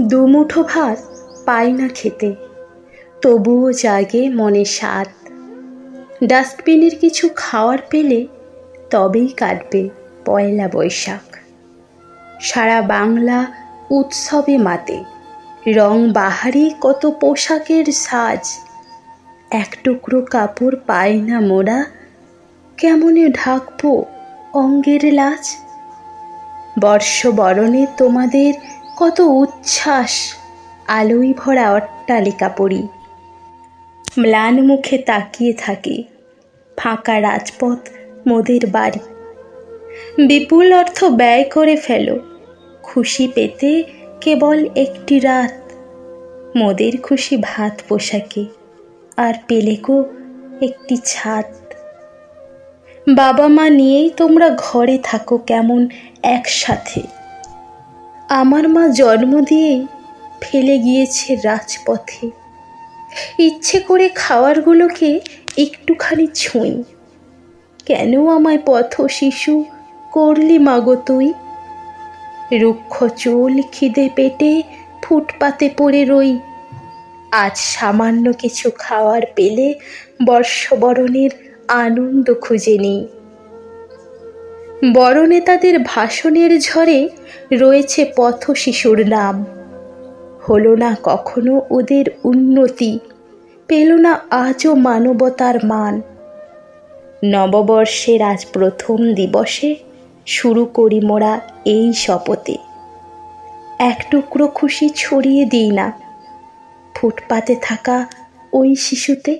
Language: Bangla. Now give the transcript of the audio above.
দুমুঠো ভাত পাই না খেতে, তবুও জাগে মনে স্বাদ। ডাস্টবিনের কিছু খাওয়ার পেলে তবেই কাটবে পয়লা বৈশাখ। সারা বাংলা উৎসবে মাতে, রং বাহারি কত পোশাকের সাজ। এক টুকরো কাপড় পাই না মোরা, কেমনে ঢাকবো অঙ্গের লাজ। বর্ষবরণে তোমাদের কত উচ্ছ্বাস, আলোয় ভরা অট্টালিকা পড়ি। ম্লান মুখে তাকিয়ে থাকি ফাঁকা রাজপথ মোদের বাড়ি। বিপুল অর্থ ব্যয় করে ফেলো খুশি পেতে কেবল একটি রাত। মোদের খুশি ভাত পোশাকে, আর পেলে গো একটি ছাদ। বাবা মা নিয়েই তোমরা ঘরে থাকো কেমন একসাথে। আমার মা জন্ম দিয়েই ফেলে গিয়েছে রাজপথে। ইচ্ছে করে খাওয়ারগুলোকে একটুখানি ছুঁই, কেন আমায় পথ শিশু করলি মাগো তুই। রুক্ষ চুল খিদে পেটে ফুটপাতে পড়ে রই, আজ সামান্য কিছু খাওয়ার পেলে বর্ষবরণের আনন্দ খুঁজে নিই। বড় নেতাদের ভাষণের ঝড়ে রয়েছে পথ শিশুর নাম। হলো না কখনো ওদের উন্নতি, পেল না আজও মানবতার মান। নববর্ষের আজ প্রথম দিবসে শুরু করি মোরা এই শপথে। এক টুকরো খুশি ছড়িয়ে দিই না ফুটপাতে থাকা ওই শিশুতে।